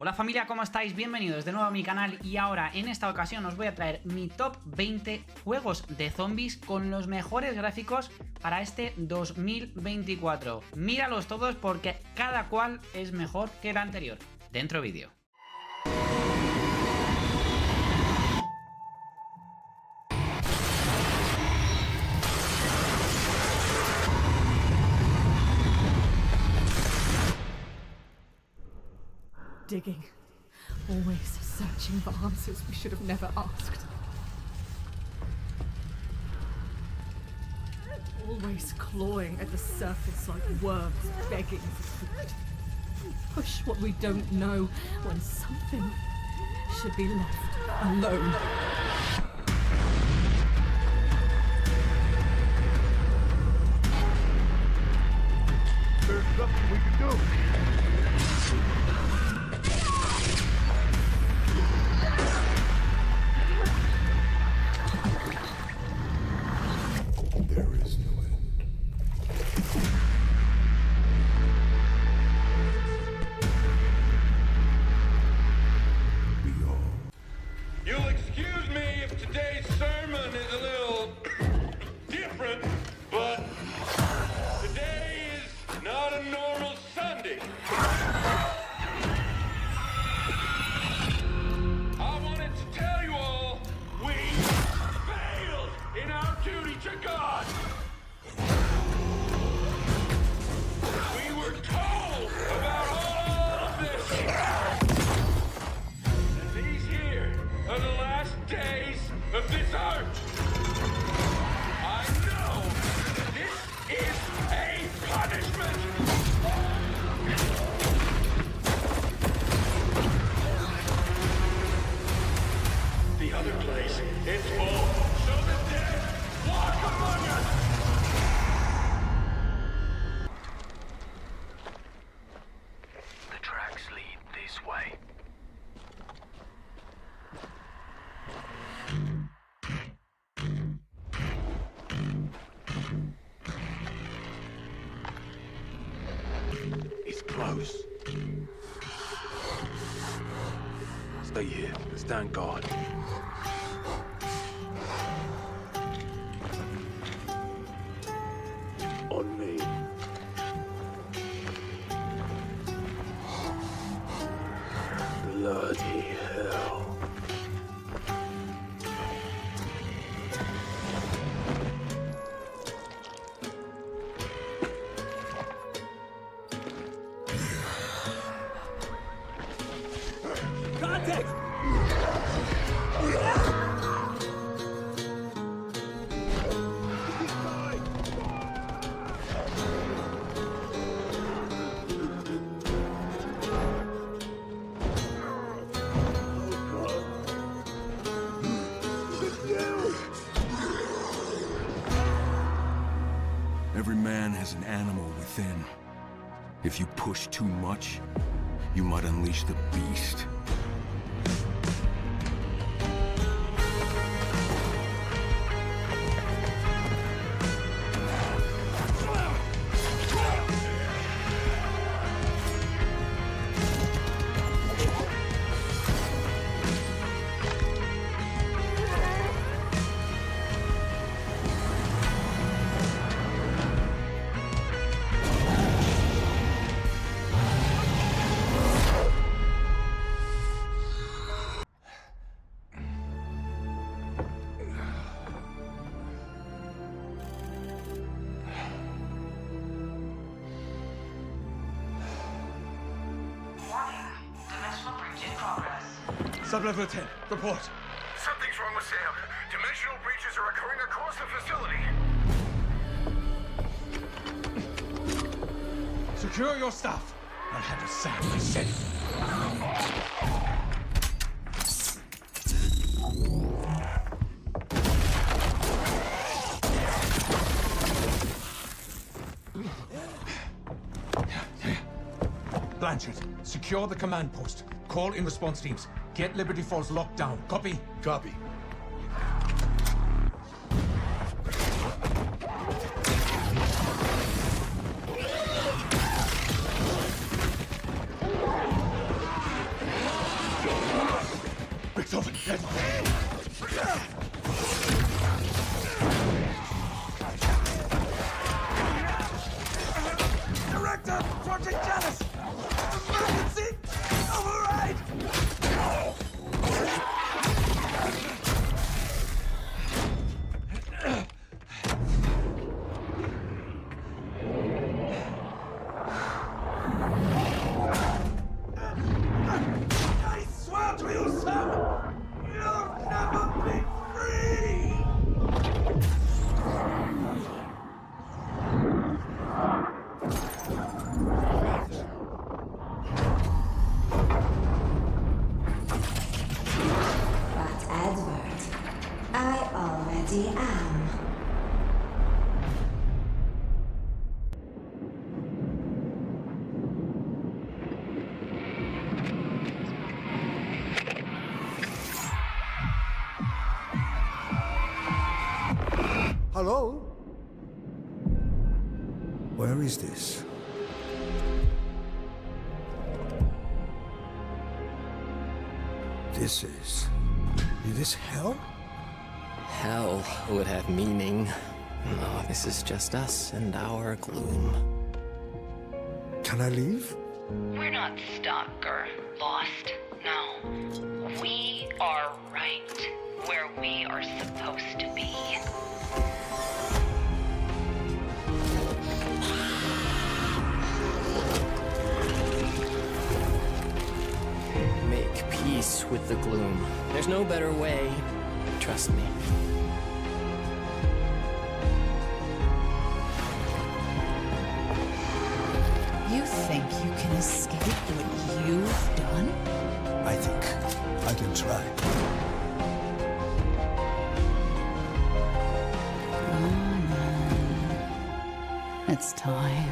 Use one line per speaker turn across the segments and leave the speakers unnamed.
Hola familia, ¿cómo estáis? Bienvenidos de nuevo a mi canal y ahora en esta ocasión os voy a traer mi top 20 juegos de zombies con los mejores gráficos para este 2024. Míralos todos porque cada cual es mejor que el anterior. Dentro vídeo.
Digging. Always searching for answers we should have never asked. Always clawing at the surface like worms begging for food. Push what we don't know when something should be left alone.
There's nothing we can do.
Close. Stay here. Stand guard. On me. Bloody hell.
Every man has an animal within. If you push too much, you might unleash the beast.
Sub-level 10, report.
Something's wrong with Sam. Dimensional breaches are occurring across the facility.
Secure your stuff. I'll handle Sam myself. Blanchard, secure the command post. Call in response teams. Get Liberty Falls locked down. Copy?
Copy.
Director, Project Jealous! Emergency! Override! I swear to you, Sam, you'll never be free!
But Edward, I already am.
Hello? Where is this? Is this hell?
Hell would have meaning. No, this is just us and our gloom.
Can I leave?
We're not stuck or lost. No. We are right where we are supposed to be.
Make peace with the gloom. There's no better way. Trust me.
You think you can escape what you've done?
I think I can try.
It's time.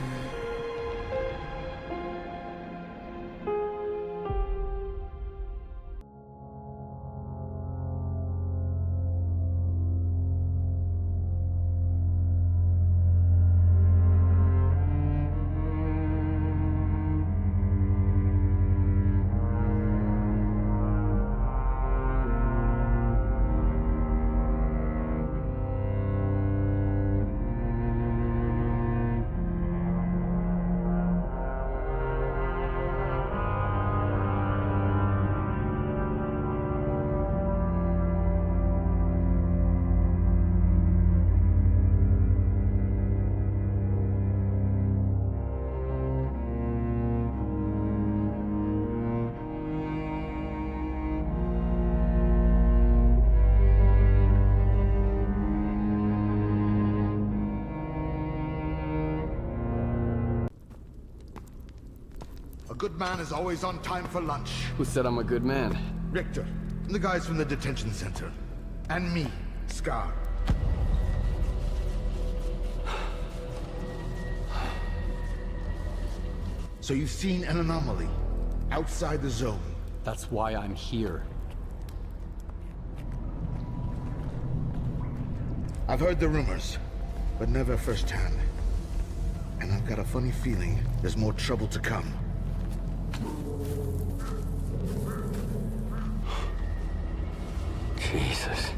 A good man is always on time for lunch.
Who said I'm a good man?
Richter, and the guys from the detention center. And me, Scar. So you've seen an anomaly outside the zone.
That's why I'm here.
I've heard the rumors, but never firsthand. And I've got a funny feeling there's more trouble to come.
Jesus.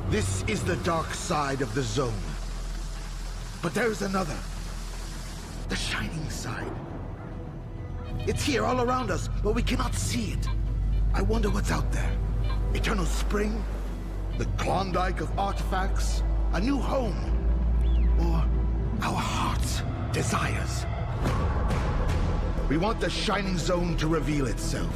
This is the dark side of the zone. But there's another. The shining side. It's here all around us, but we cannot see it. I wonder what's out there. Eternal spring? The Klondike of artifacts? A new home? Or our heart's desires? We want the shining zone to reveal itself.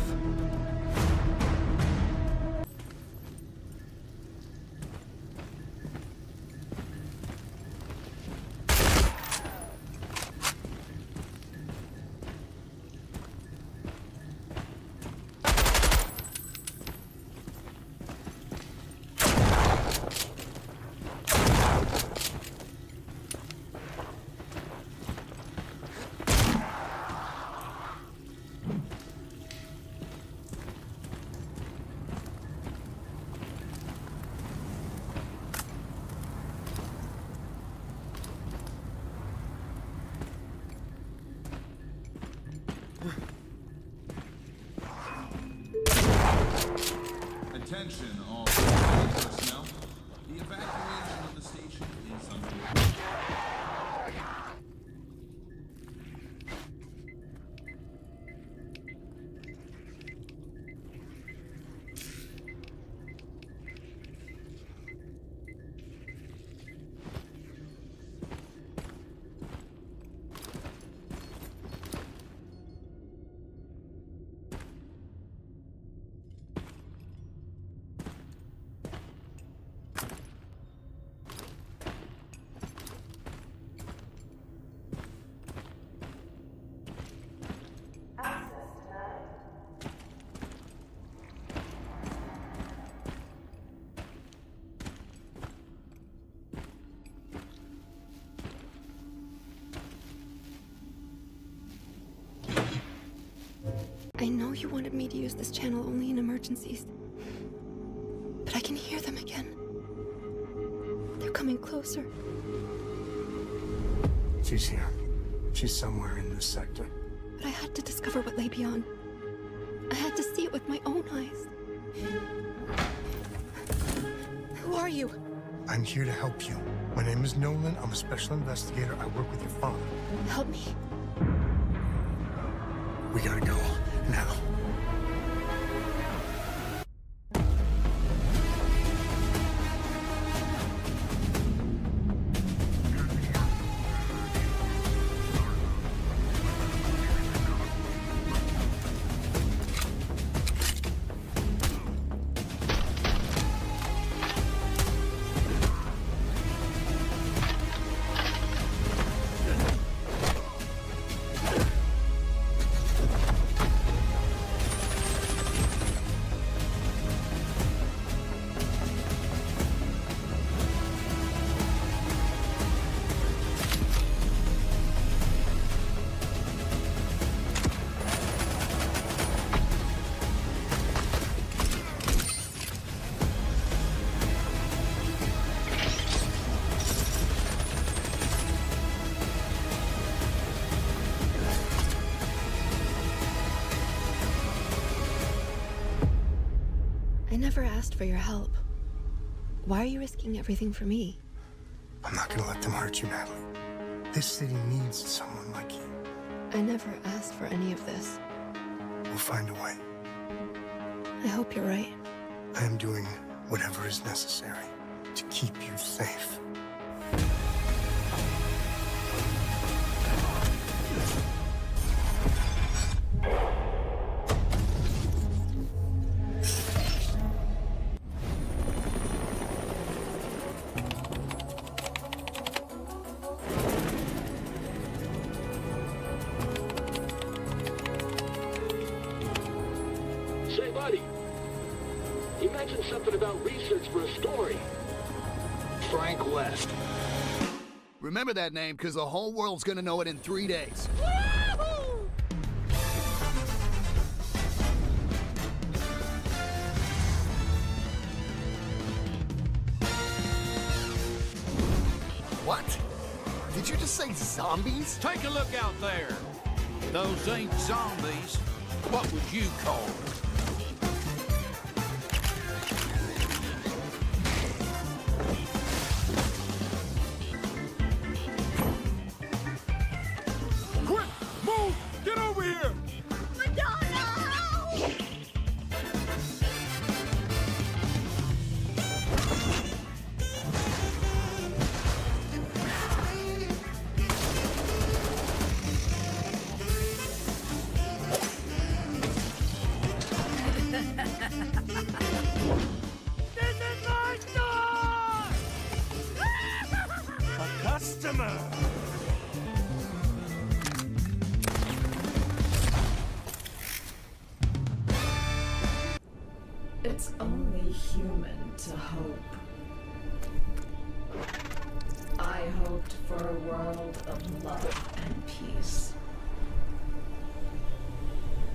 Attention, all personnel. The evacuation of the station is underway.
I know you wanted me to use this channel only in emergencies, but I can hear them again. They're coming closer.
She's here. She's somewhere in this sector.
But I had to discover what lay beyond. I had to see it with my own eyes. Who are you?
I'm here to help you. My name is Nolan. I'm a special investigator. I work with your father.
Help me.
We gotta go. Now.
I never asked for your help. Why are you risking everything for me?
I'm not gonna let them hurt you, Natalie. This city needs someone like you.
I never asked for any of this.
We'll find a way.
I hope you're right.
I am doing whatever is necessary to keep you safe.
Say, buddy, you mentioned something about research for a story. Frank West.
Remember that name, because the whole world's gonna know it in 3 days. What? Did you just say zombies?
Take a look out there. Those ain't zombies. What would you call them?
Quick! Move! Get over here! This is my store! A customer!
It's only human to hope. I hoped for a world of love and peace.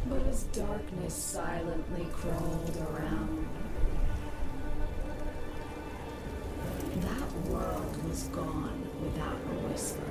But as darkness silently crawled around, that world was gone without a whisper.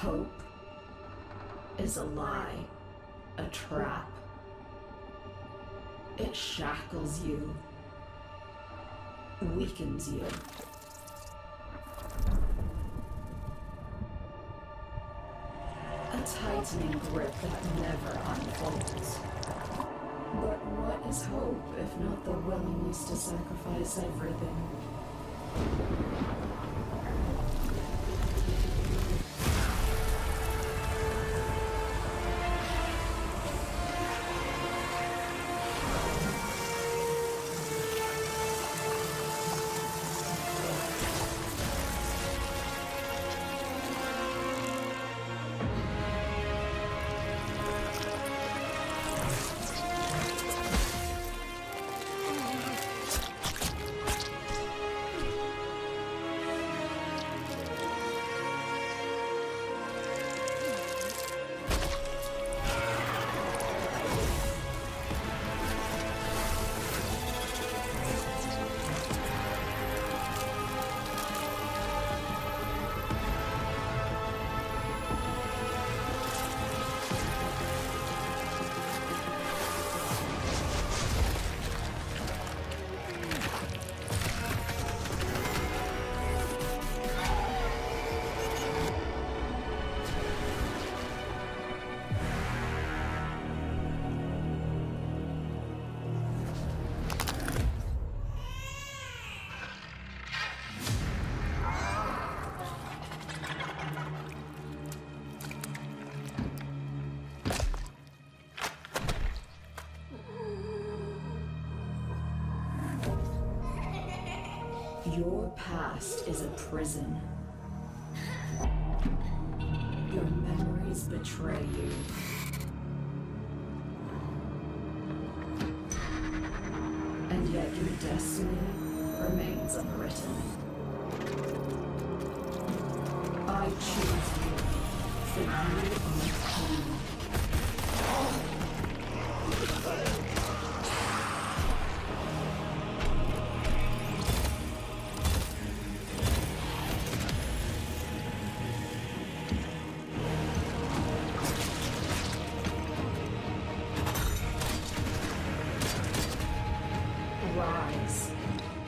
Hope is a lie, a trap. It shackles you, weakens you. A tightening grip that never unfolds. But what is hope if not the willingness to sacrifice everything? Your past is a prison. Your memories betray you. And yet your destiny remains unwritten. I choose you, for you are home. Rise,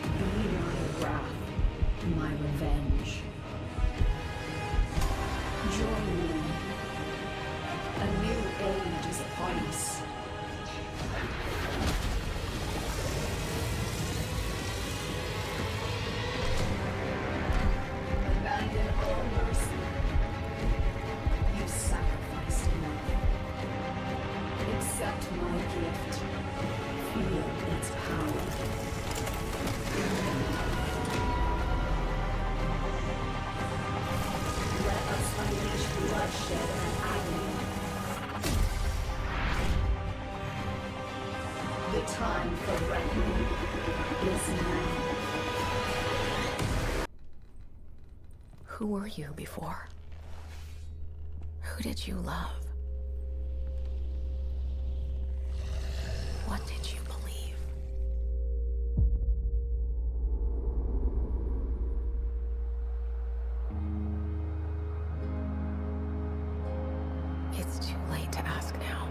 be my wrath, my revenge. Join me. A new age is upon us. Abandon all mercy. You sacrificed enough. Accept my gift. Feel its power. Let us unleash bloodshed and agony. The time for reckoning is now.
Who were you before? Who did you love? What did you believe? It's too late to ask now.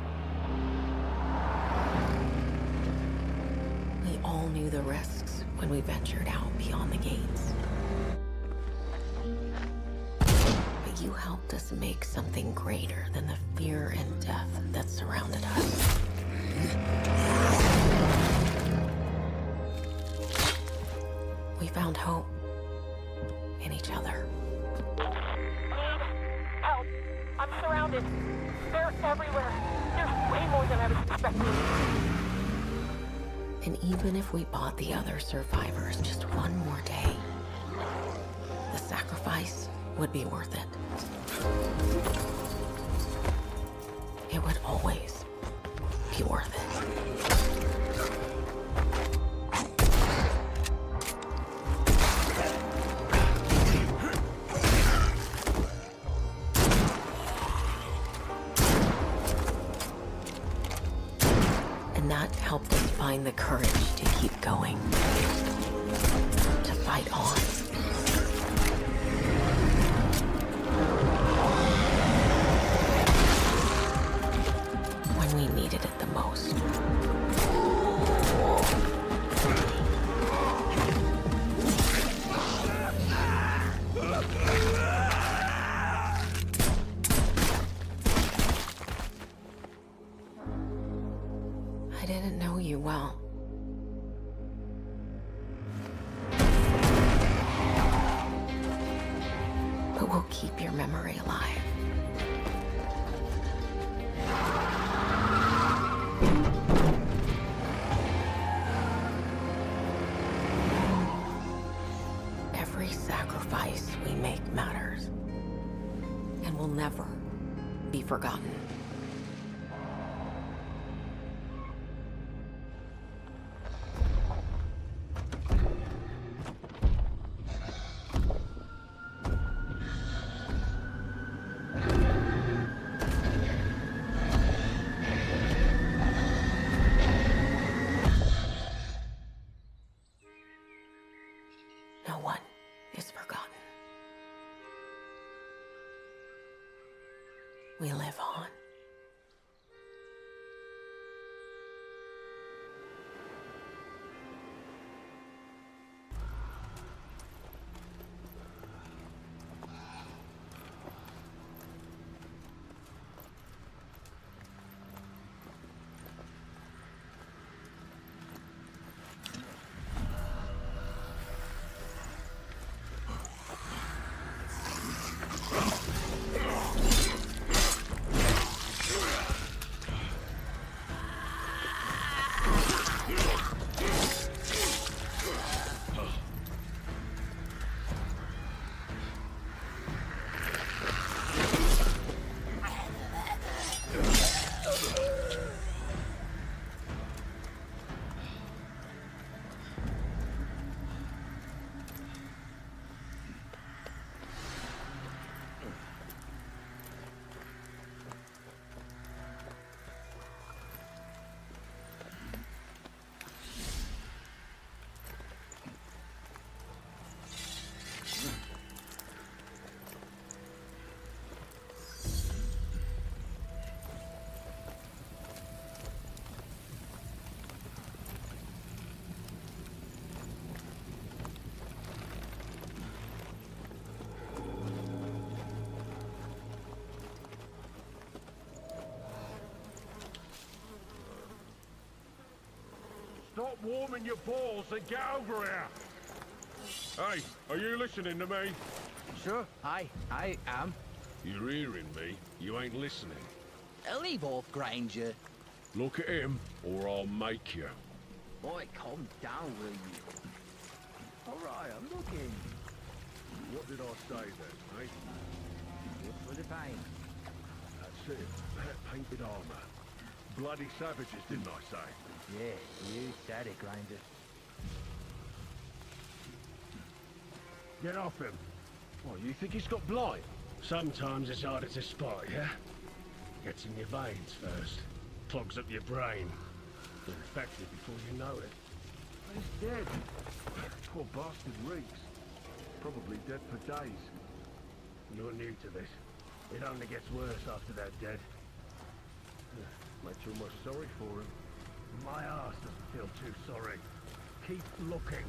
We all knew the risks when we ventured out beyond the gates. But you helped us make something greater than the fear and death that surrounded us. We found hope in each other.
Help! I'm surrounded. They're everywhere. There's way more than I was expecting.
And even if we bought the other survivors just one more day, the sacrifice would be worth it. It would always be worth it. And that helped us find the courage to keep going, to fight on. didn't know you well. But we'll keep your memory alive. Every sacrifice we make matters and will never be forgotten. No one is forgotten. We live on.
Stop warming your balls and get over here! Hey, are you listening to me?
Sure, I am.
You're hearing me. You ain't listening.
Leave off, Granger.
Look at him, or I'll make you.
Boy, calm down, will you? Alright, I'm looking.
What did I say then, eh?
What's for the pain?
That's it. That painted armor. Bloody savages, didn't I say?
Yeah, you said it, Granger.
Get off him. What, you think he's got blight? Sometimes it's harder to spot, yeah? Gets in your veins first. Clogs up your brain. You're infected before you know it. He's dead. Poor bastard reeks. Probably dead for days. You're new to this. It only gets worse after they're dead. Makes you almost sorry for him. My ass doesn't feel too sorry. Keep looking.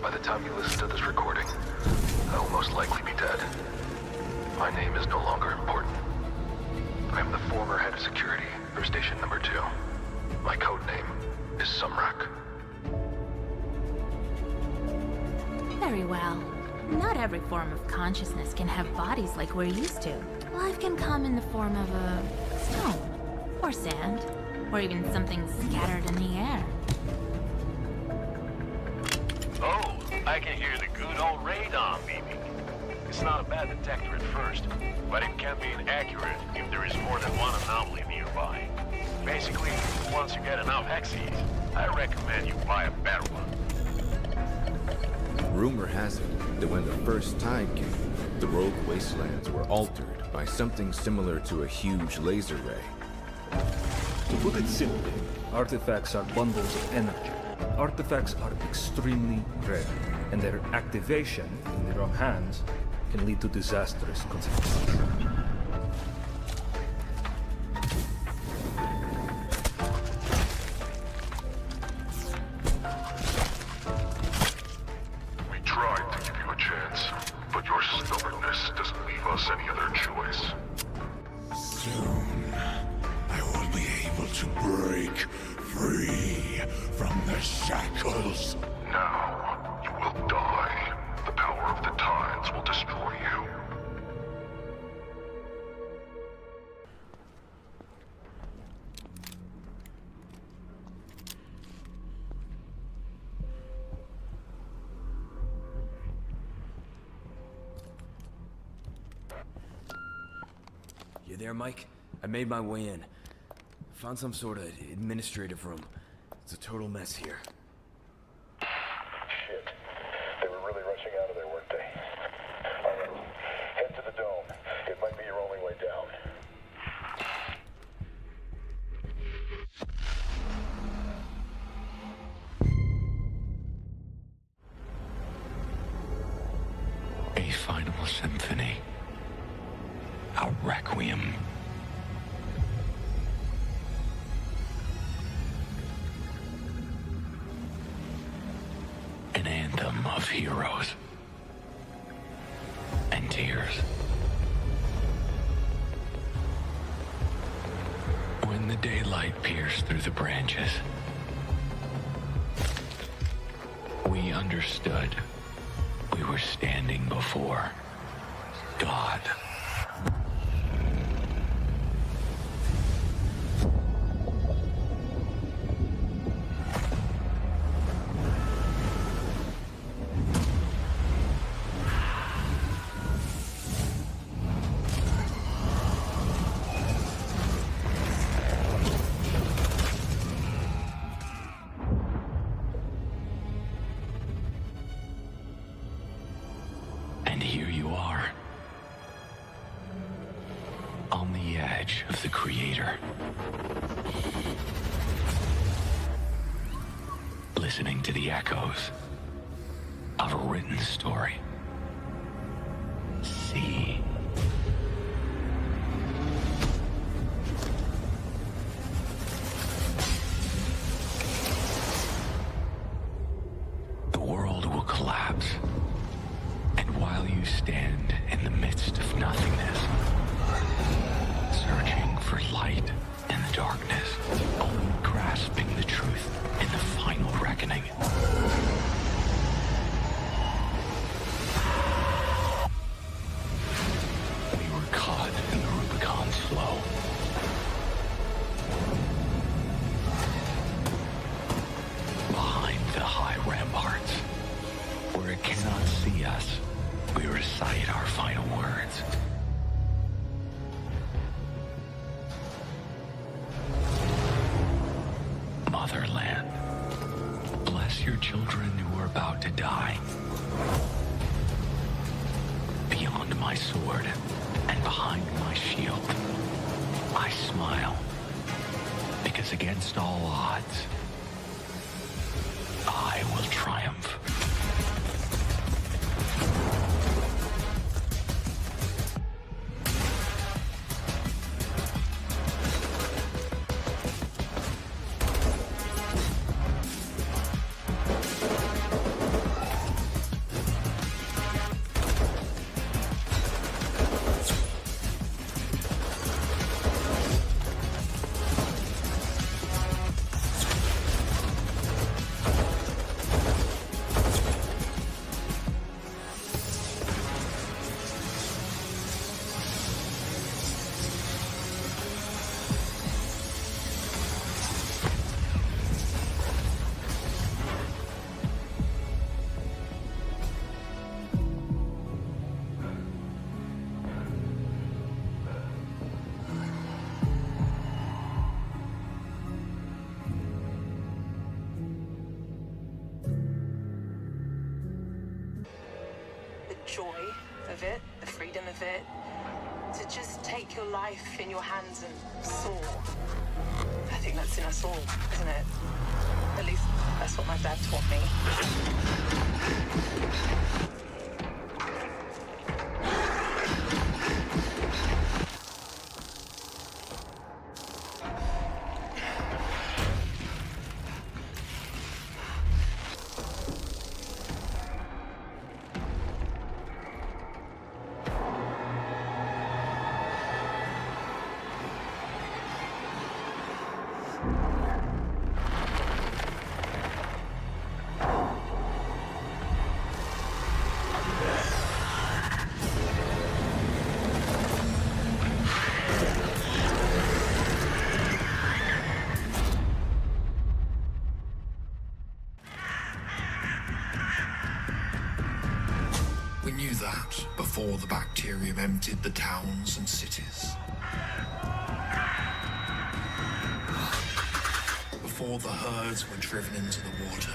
By the time you listen to this recording, I will most likely be dead. My name is no longer important. I am the former head of security for station number 2. My code name is Sumrak.
Very well. Not every form of consciousness can have bodies like we're used to. Life can come in the form of a stone, or sand, or even something scattered in the air.
Oh, I can hear the good old radon beeping. It's not a bad detector at first, but it can be inaccurate if there is more than one anomaly nearby. Basically, once you get enough hexes, I recommend you buy a better one.
Rumor has it that when the first tide came, the rogue wastelands were altered by something similar to a huge laser ray.
To put it simply, artifacts are bundles of energy. Artifacts are extremely rare, and their activation in the wrong hands can lead to disastrous consequences.
We tried to give you a chance, but your stubbornness doesn't leave us any other choice.
Soon, I will be able to break free from the shackles.
Now, you will die. The power of the tides will destroy you.
You there, Mike? I made my way in. Found some sort of administrative room. It's a total mess here.
Shit. They were really rushing out of there, weren't they? Alright. Head to the dome. It might be your only way down.
A final symphony. A requiem. An anthem of heroes and tears. When the daylight pierced through the branches, we understood we were standing before God. And here you are, on the edge of the Creator, listening to the echoes of a written story. See. The world will collapse. And while you stand in the midst of nothingness, searching for light in the darkness, only grasping the truth in the final reckoning. We were caught in the Rubicon's flow. Behind the high ramparts, where it cannot see us, we recite our final words. Motherland, bless your children who are about to die. Beyond my sword and behind my shield, I smile, because against all odds, I will triumph.
joy of it, the freedom of it, to just take your life in your hands and soar. I think that's in us all, isn't it? At least that's what my dad taught me.
We knew that before the bacterium emptied the towns and cities. Before the herds were driven into the water,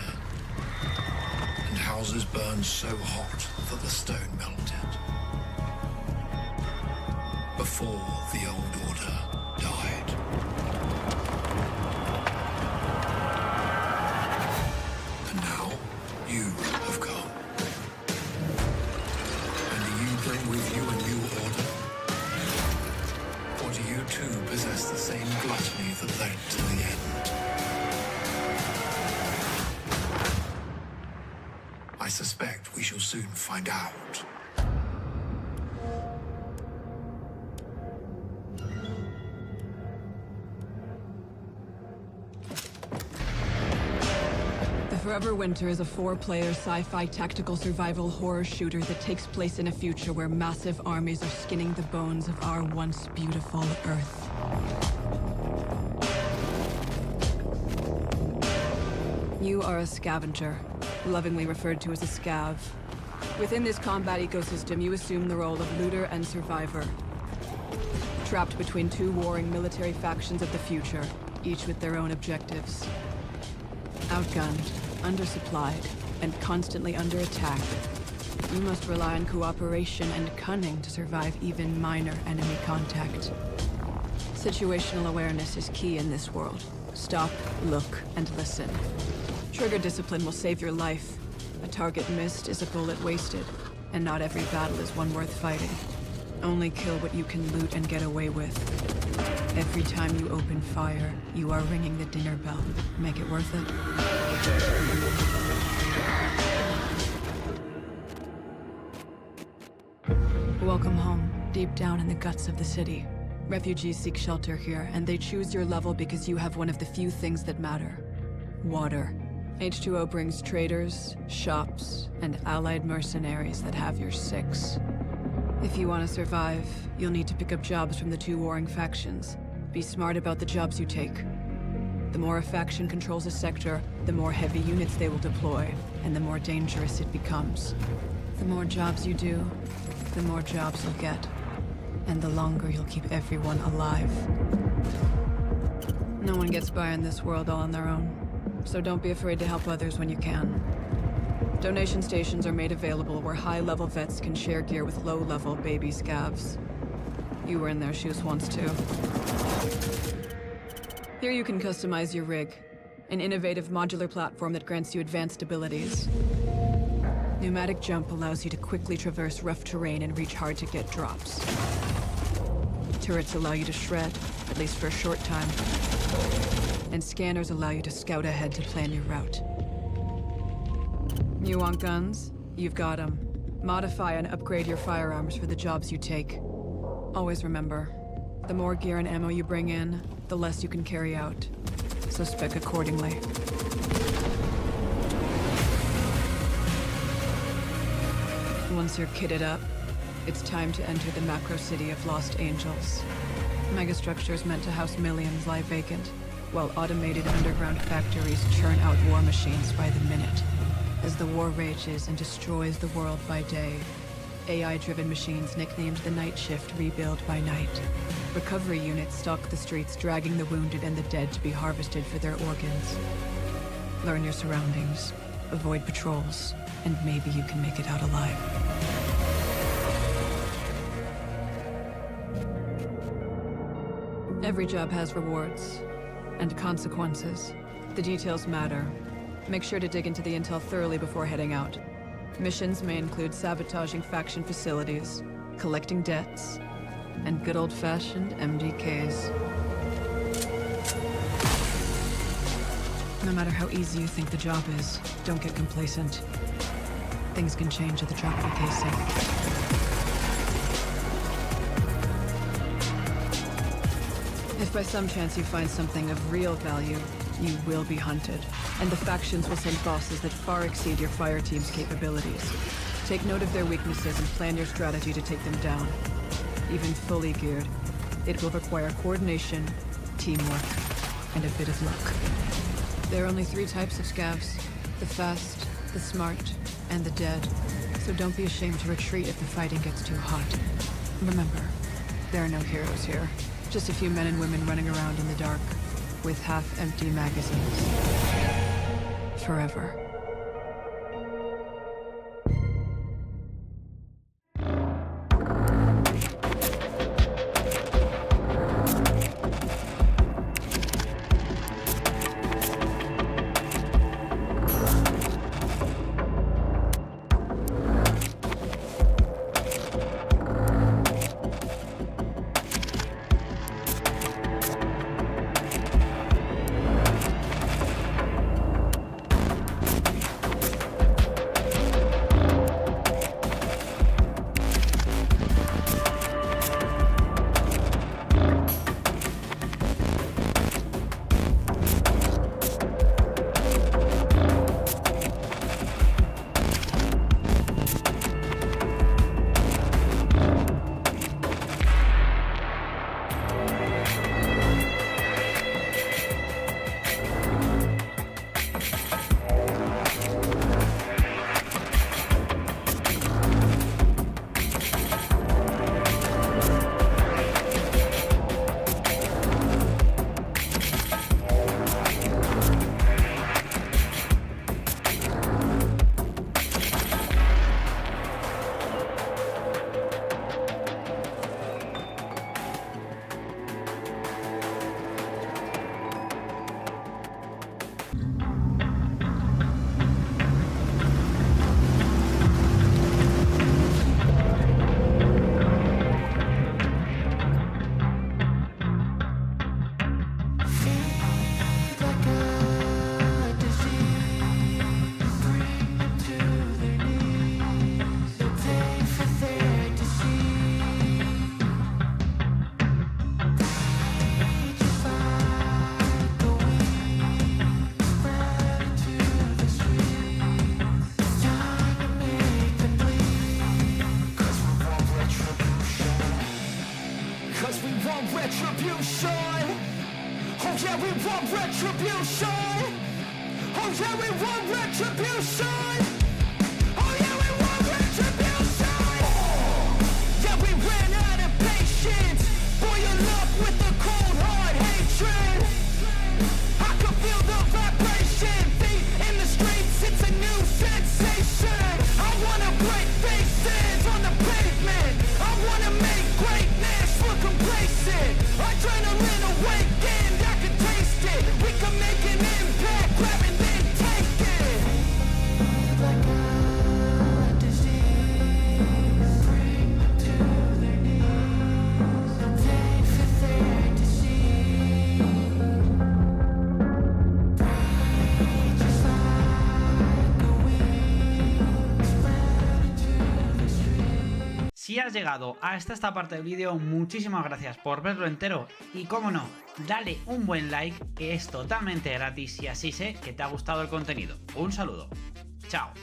and houses burned so hot that the stone melted. Before the old order died. And now, you have come. Bring with you a new order? Or do you too possess the same gluttony that led to the end? I suspect we shall soon find out.
Forever Winter is a 4-player sci-fi tactical survival horror shooter that takes place in a future where massive armies are skinning the bones of our once beautiful Earth. You are a scavenger, lovingly referred to as a scav. Within this combat ecosystem, you assume the role of looter and survivor. Trapped between two warring military factions of the future, each with their own objectives. Outgunned, undersupplied, and constantly under attack, you must rely on cooperation and cunning to survive even minor enemy contact. Situational awareness is key in this world. Stop, look, and listen. Trigger discipline will save your life. A target missed is a bullet wasted, and not every battle is one worth fighting. Only kill what you can loot and get away with. Every time you open fire, you are ringing the dinner bell. Make it worth it. Welcome home, deep down in the guts of the city. Refugees seek shelter here, and they choose your level because you have one of the few things that matter. Water. H2O brings traders, shops, and allied mercenaries that have your six. If you want to survive, you'll need to pick up jobs from the two warring factions. Be smart about the jobs you take. The more a faction controls a sector, the more heavy units they will deploy, and the more dangerous it becomes. The more jobs you do, the more jobs you'll get. And the longer you'll keep everyone alive. No one gets by in this world all on their own, so don't be afraid to help others when you can. Donation stations are made available where high-level vets can share gear with low-level baby scavs. You were in their shoes once, too. Here you can customize your rig. An innovative modular platform that grants you advanced abilities. Pneumatic jump allows you to quickly traverse rough terrain and reach hard-to-get drops. Turrets allow you to shred, at least for a short time. And scanners allow you to scout ahead to plan your route. You want guns? You've got them. Modify and upgrade your firearms for the jobs you take. Always remember, the more gear and ammo you bring in, the less you can carry out. So spec accordingly. Once you're kitted up, it's time to enter the macro city of Lost Angels. Megastructures meant to house millions lie vacant, while automated underground factories churn out war machines by the minute. As the war rages and destroys the world by day, AI-driven machines nicknamed the Night Shift rebuild by night. Recovery units stalk the streets, dragging the wounded and the dead to be harvested for their organs. Learn your surroundings, avoid patrols, and maybe you can make it out alive. Every job has rewards and consequences. The details matter. Make sure to dig into the intel thoroughly before heading out. Missions may include sabotaging faction facilities, collecting debts, and good old-fashioned MDKs. No matter how easy you think the job is, don't get complacent. Things can change at the drop of a casing. If by some chance you find something of real value, you will be hunted, and the factions will send bosses that far exceed your fire team's capabilities. Take note of their weaknesses and plan your strategy to take them down. Even fully geared, it will require coordination, teamwork, and a bit of luck. There are only 3 types of scavs: the fast, the smart, and the dead. So don't be ashamed to retreat if the fighting gets too hot. Remember, there are no heroes here. Just a few men and women running around in the dark with half-empty magazines. Forever.
Si has llegado hasta esta parte del vídeo, muchísimas gracias por verlo entero y, como no, dale un buen like, que es totalmente gratis y así sé que te ha gustado el contenido. Un saludo. Chao.